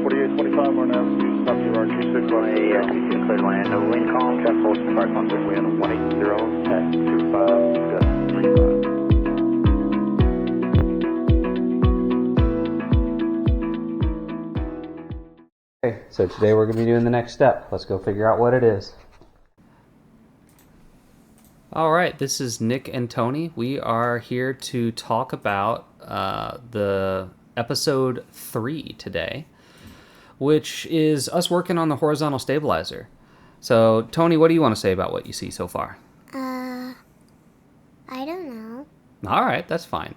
4825, more now, stop to RQ6, clear land, no wind calm, check hold, start contact wind 180, at 25, Okay, so today we're going to be doing the next step. Let's go figure out what it is. Alright, this is Nick and Tony. We are here to talk about the episode 3 today, which is us working on the horizontal stabilizer. So, Tony, what do you want to say about what you see so far? I don't know. Alright, that's fine.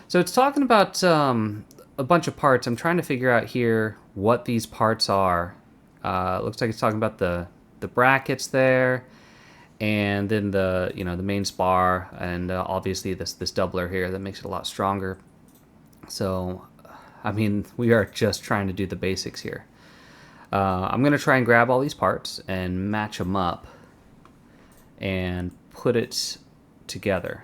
So it's talking about a bunch of parts. I'm trying to figure out here what these parts are. Looks like it's talking about the brackets there, and then the main spar, and obviously this doubler here that makes it a lot stronger. So, I mean, we are just trying to do the basics here. I'm going to try and grab all these parts and match them up and put it together.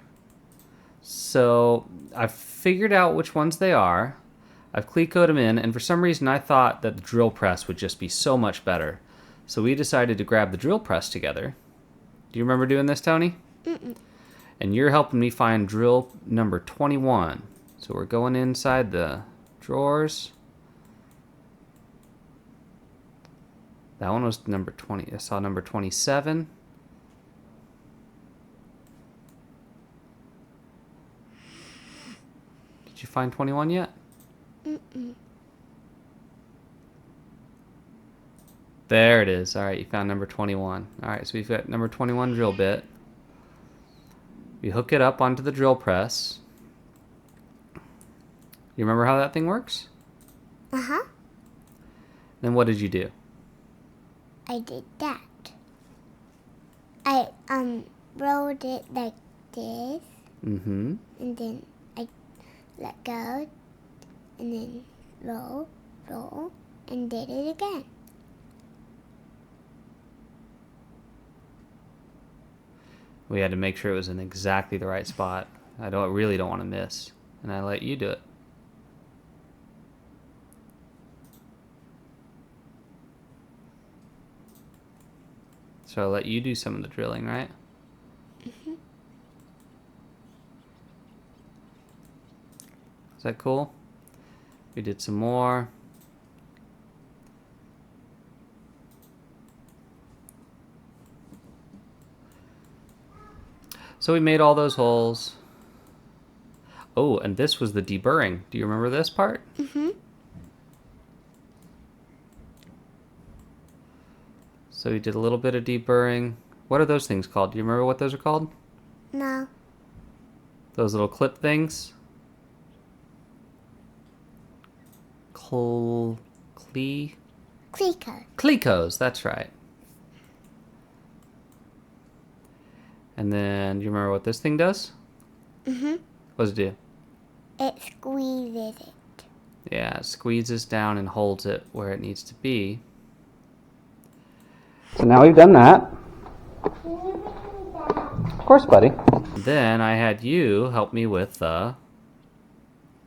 So I've figured out which ones they are. I've clecoed them in, and for some reason I thought that the drill press would just be so much better. So we decided to grab the drill press together. Do you remember doing this, Tony? Mm-mm. And you're helping me find drill number 21. So we're going inside the drawers. That one was number 20. I saw number 27. Did you find 21 yet? Mm-mm. There it is. All right, you found number 21. All right, so we've got number 21 drill bit. We hook it up onto the drill press. You remember how that thing works? Uh-huh. Then what did you do? I did that. I rolled it like this, Mm-hmm. and then I let go, and then roll, and did it again. We had to make sure it was in exactly the right spot. I really don't want to miss. And I let you do it. So I let you do some of the drilling, right? Mm-hmm. Is that cool? We did some more. So we made all those holes. Oh, and this was the deburring. Do you remember this part? Mm-hmm. So we did a little bit of deburring. What are those things called? Do you remember what those are called? No. Those little clip things? Clecoed. Clecos, that's right. And then, do you remember what this thing does? Mm-hmm. What does it do? It squeezes it. Yeah, it squeezes down and holds it where it needs to be. So now we've done that. Of course, buddy. Then I had you help me with the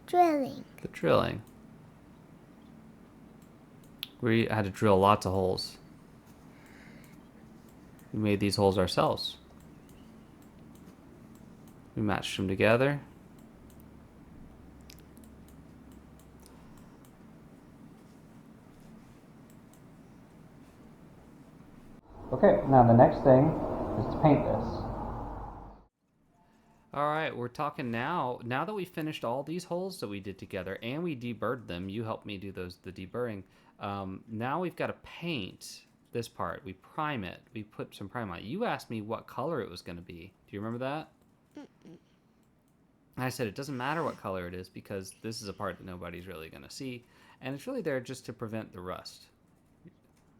Drilling. drilling. We had to drill lots of holes. We made these holes ourselves. We matched them together. Okay, now the next thing is to paint this. Alright, we're talking now that we finished all these holes that we did together and we deburred them, you helped me do the deburring. Now we've got to paint this part. We prime it. We put some prime on it. You asked me what color it was going to be. Do you remember that? Mm-mm. I said it doesn't matter what color it is because this is a part that nobody's really going to see. And it's really there just to prevent the rust.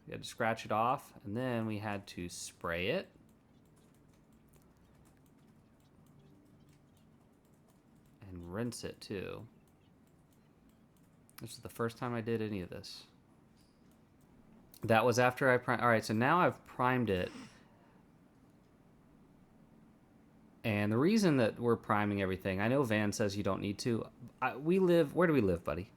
We had to scratch it off, and then we had to spray it. And rinse it, too. This is the first time I did any of this. That was after I primed. Alright, so now I've primed it. And the reason that we're priming everything, I know Van says you don't need to. Where do we live, buddy?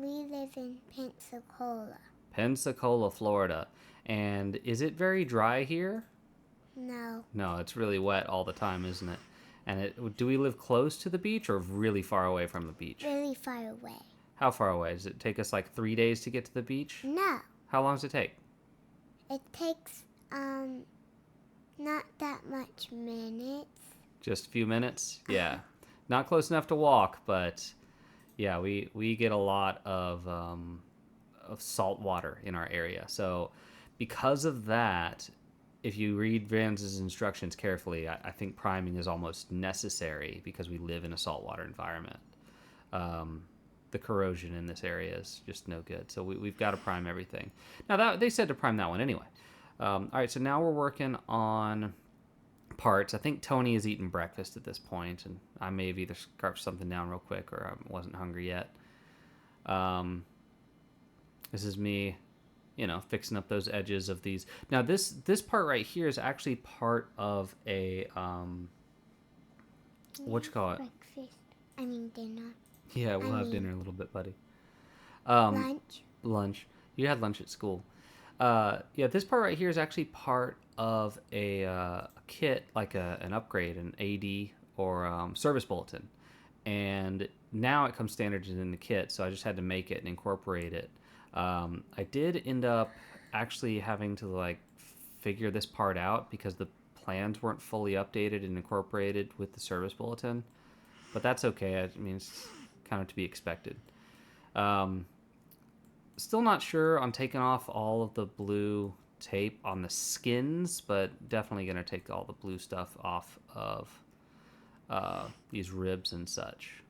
We live in Pensacola. Pensacola, Florida. And is it very dry here? No, No, it's really wet all the time, isn't it? And do we live close to the beach or really far away from the beach? really far away. How far away? Does it take us like 3 days to get to the beach? No, How long does it take? it takes not that much minutes. Just a few minutes? Yeah. Not close enough to walk, but yeah, we get a lot of salt water in our area. So because of that, if you read Van's instructions carefully, I think priming is almost necessary because we live in a saltwater environment. The corrosion in this area is just no good. So we've got to prime everything. Now, they said to prime that one anyway. All right, so now we're working on parts. I think Tony has eaten breakfast at this point, and I may have either scarfed something down real quick or I wasn't hungry yet. This is me, fixing up those edges of these. Now, this part right here is actually part of a, what you call it? Breakfast. Dinner. Yeah, we'll have dinner in a little bit, buddy. Lunch. Lunch. You had lunch at school. Yeah, this part right here is actually part of a kit, like an upgrade, an AD or service bulletin. And now it comes standard in the kit, so I just had to make it and incorporate it. I did end up actually having to figure this part out because the plans weren't fully updated and incorporated with the service bulletin. But that's okay. It's kind of to be expected. Still not sure on taking off all of the blue tape on the skins, but definitely going to take all the blue stuff off of these ribs and such.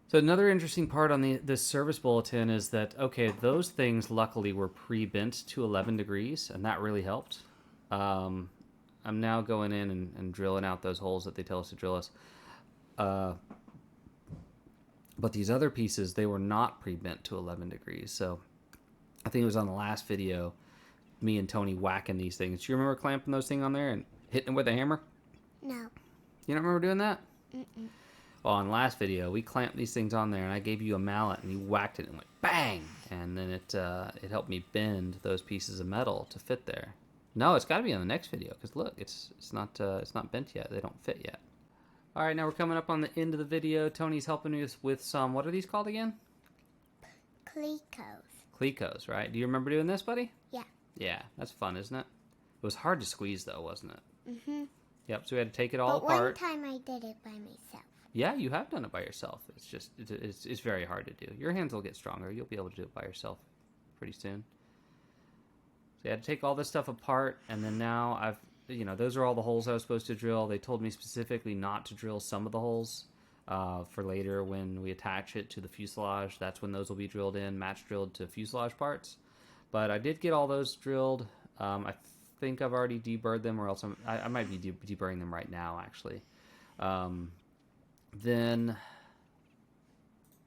So another interesting part on this service bulletin is that, okay, those things luckily were pre-bent to 11 degrees, and that really helped. I'm now going in and drilling out those holes that they tell us to drill us. But these other pieces, they were not pre-bent to 11 degrees. So I think it was on the last video, me and Tony whacking these things. Do you remember clamping those things on there and hitting them with a hammer? No. You don't remember doing that? Mm-mm. Well, on the last video, we clamped these things on there, and I gave you a mallet, and you whacked it and went bang! And then it helped me bend those pieces of metal to fit there. No, it's got to be on the next video, because look, it's not bent yet. They don't fit yet. All right, now we're coming up on the end of the video. Tony's helping me with some, what are these called again? Clecoed. Clecoes, right? Do you remember doing this, buddy? Yeah. Yeah, that's fun, isn't it? It was hard to squeeze, though, wasn't it? Mm-hmm. Yep, so we had to take it all But apart. one time I did it by myself. Yeah, you have done it by yourself. It's just, it's very hard to do. Your hands will get stronger. You'll be able to do it by yourself pretty soon. So I had to take all this stuff apart, and then now those are all the holes I was supposed to drill. They told me specifically not to drill some of the holes for later when we attach it to the fuselage. That's when those will be drilled in, match drilled to fuselage parts. But I did get all those drilled. I think I've already deburred them, or else I might be deburring them right now, actually. Then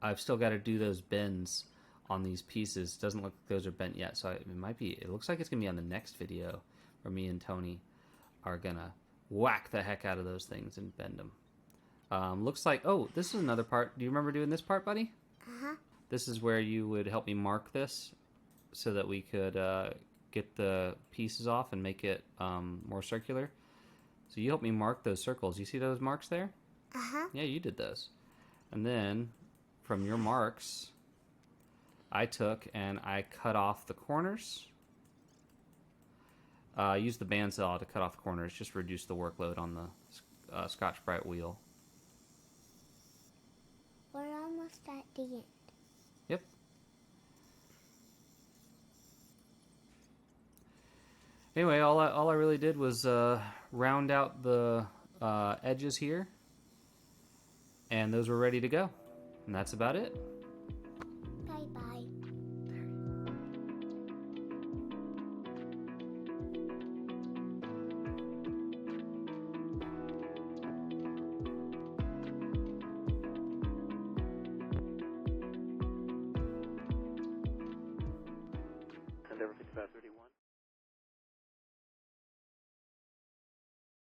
I've still got to do those bends on these pieces. Doesn't look like those are bent yet, so it looks like it's gonna be on the next video where me and Tony are gonna whack the heck out of those things and bend them. Looks like, oh, this is another part. Do you remember doing this part, buddy? Uh-huh. This is where you would help me mark this so that we could get the pieces off and make it more circular. So you help me mark those circles. You see those marks there? Uh-huh. Yeah, you did those. And then from your marks, I took and I cut off the corners. I used the bandsaw to cut off the corners, just reduce the workload on the Scotch-Brite wheel. We're almost at the end. Yep. Anyway, all I really did was round out the edges here, and those were ready to go. And that's about it.